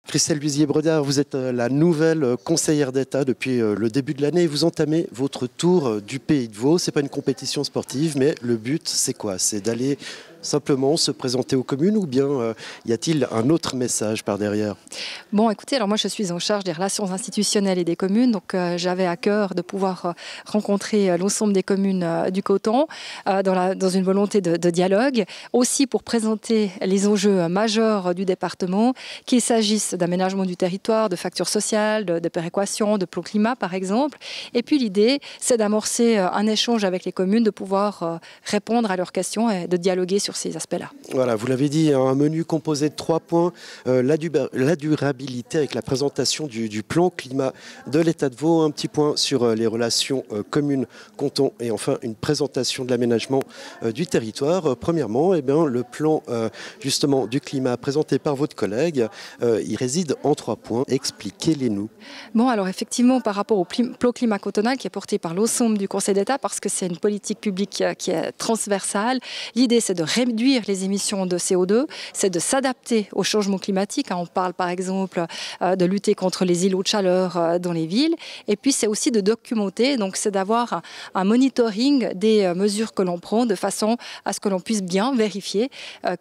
Christelle Luisier-Bredard, vous êtes la nouvelle conseillère d'État depuis le début de l'année. Vous entamez votre tour du Pays de Vaud. Ce n'est pas une compétition sportive, mais le but, c'est quoi? C'est d'aller simplement se présenter aux communes ou bien y a-t-il un autre message par derrière? Bon, écoutez, alors moi je suis en charge des relations institutionnelles et des communes, donc j'avais à cœur de pouvoir rencontrer l'ensemble des communes du Coton dans une volonté de dialogue, aussi pour présenter les enjeux majeurs du département, qu'il s'agisse d'aménagement du territoire, de factures sociales, de péréquation, de plan climat par exemple. Et puis l'idée, c'est d'amorcer un échange avec les communes, de pouvoir répondre à leurs questions et de dialoguer sur ces aspects-là. Voilà, vous l'avez dit, un menu composé de 3 points, la durabilité avec la présentation du plan climat de l'État de Vaud, un petit point sur les relations communes, cantons et enfin une présentation de l'aménagement du territoire. Premièrement, eh bien, le plan justement du climat présenté par votre collègue, il réside en 3 points. Expliquez-les-nous. Bon, alors effectivement, par rapport au plan climat cantonal qui est porté par l'ensemble du Conseil d'État, parce que c'est une politique publique qui est transversale, l'idée c'est de réduire les émissions de CO2, c'est de s'adapter au changement climatique. On parle par exemple de lutter contre les îlots de chaleur dans les villes. Et puis c'est aussi de documenter, donc c'est d'avoir un monitoring des mesures que l'on prend de façon à ce que l'on puisse bien vérifier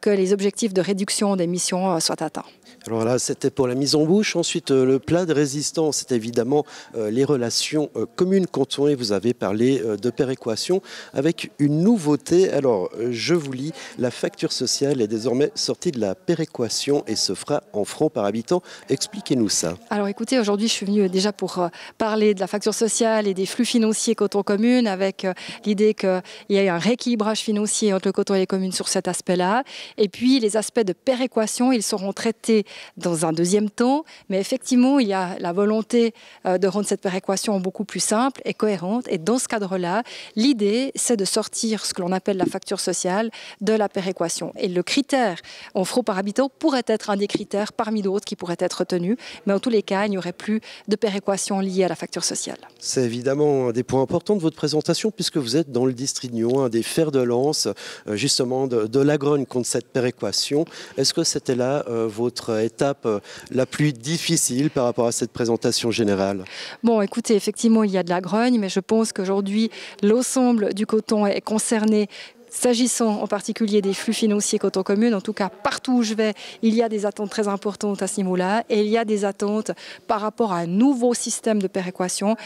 que les objectifs de réduction d'émissions soient atteints. Alors là, c'était pour la mise en bouche. Ensuite, le plat de résistance, c'est évidemment les relations communes-cantons. Et vous avez parlé de péréquation avec une nouveauté. Alors, je vous lis, la facture sociale est désormais sortie de la péréquation et se fera en francs par habitant. Expliquez-nous ça. Alors écoutez, aujourd'hui, je suis venue déjà pour parler de la facture sociale et des flux financiers canton-commune avec l'idée qu'il y ait un rééquilibrage financier entre le canton et les communes sur cet aspect-là. Et puis, les aspects de péréquation, ils seront traités dans un deuxième temps, mais effectivement, il y a la volonté de rendre cette péréquation beaucoup plus simple et cohérente. Et dans ce cadre-là, l'idée, c'est de sortir ce que l'on appelle la facture sociale de la péréquation. Et le critère en francs par habitant pourrait être un des critères parmi d'autres qui pourraient être retenus, mais en tous les cas, il n'y aurait plus de péréquation liée à la facture sociale. C'est évidemment un des points importants de votre présentation, puisque vous êtes dans le district de Nyon, un des fers de lance, justement, de la grogne contre cette péréquation. Est-ce que c'était là votre étape la plus difficile par rapport à cette présentation générale? Bon, écoutez, effectivement, il y a de la grogne, mais je pense qu'aujourd'hui, l'ensemble du canton est concerné. S'agissant en particulier des flux financiers canton-commune, en tout cas partout où je vais, il y a des attentes très importantes à ce niveau-là et il y a des attentes par rapport à un nouveau système de péréquation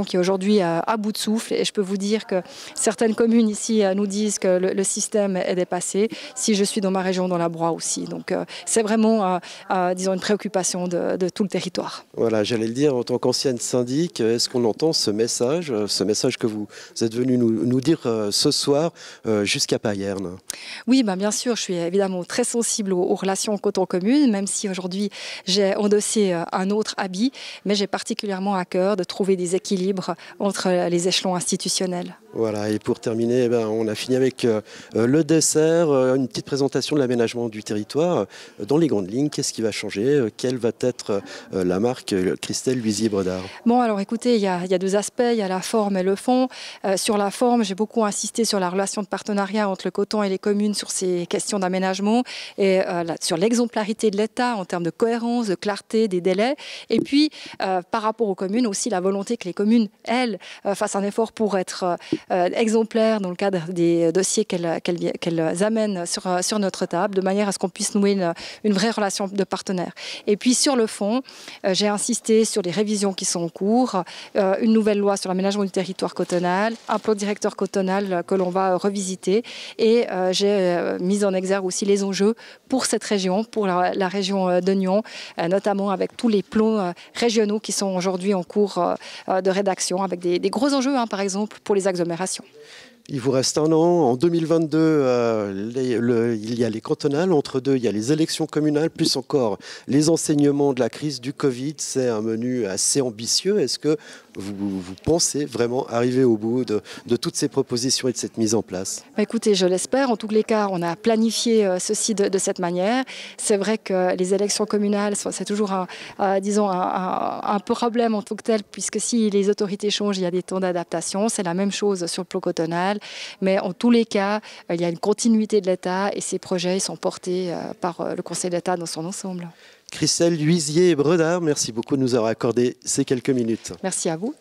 qui est aujourd'hui à bout de souffle. Et je peux vous dire que certaines communes ici nous disent que le système est dépassé. Si je suis dans ma région, dans la Broye aussi. Donc c'est vraiment, disons, une préoccupation de tout le territoire. Voilà, j'allais le dire, en tant qu'ancienne syndic, est-ce qu'on entend ce message que vous êtes venu nous dire ce soir jusqu'à Payerne? Oui, ben bien sûr, je suis évidemment très sensible aux relations canton-commune, même si aujourd'hui j'ai endossé un autre habit, mais j'ai particulièrement à cœur de trouver des équilibres entre les échelons institutionnels. Voilà, et pour terminer, eh ben, on a fini avec le dessert, une petite présentation de l'aménagement du territoire. Dans les grandes lignes, qu'est-ce qui va changer? Quelle va être la marque Christelle Luisier-Bredard? Bon, alors écoutez, il y a deux aspects, il y a la forme et le fond. Sur la forme, j'ai beaucoup insisté sur la relation de partenariat entre le canton et les communes sur ces questions d'aménagement et sur l'exemplarité de l'État en termes de cohérence, de clarté, des délais. Et puis, par rapport aux communes, aussi la volonté que les communes, elles, fassent un effort pour être exemplaires dans le cadre des dossiers qu'elles amènent sur notre table, de manière à ce qu'on puisse nouer une vraie relation de partenaire. Et puis sur le fond, j'ai insisté sur les révisions qui sont en cours, une nouvelle loi sur l'aménagement du territoire cantonal, un plan directeur cantonal que l'on va revisiter et j'ai mis en exergue aussi les enjeux pour cette région, pour la région de Nyon, notamment avec tous les plans régionaux qui sont aujourd'hui en cours de rédaction, avec des gros enjeux, par exemple, pour les agglomérations. Il vous reste un an. En 2022, il y a les cantonales. Entre deux, il y a les élections communales, plus encore les enseignements de la crise du Covid. C'est un menu assez ambitieux. Est-ce que vous pensez vraiment arriver au bout de toutes ces propositions et de cette mise en place? Écoutez, je l'espère. En tous les cas, on a planifié ceci de cette manière. C'est vrai que les élections communales, c'est toujours un problème en tant que tel, puisque si les autorités changent, il y a des temps d'adaptation. C'est la même chose sur le plan cantonal. Mais en tous les cas, il y a une continuité de l'État et ces projets sont portés par le Conseil d'État dans son ensemble. Christelle Huizier-Bredard, merci beaucoup de nous avoir accordé ces quelques minutes. Merci à vous.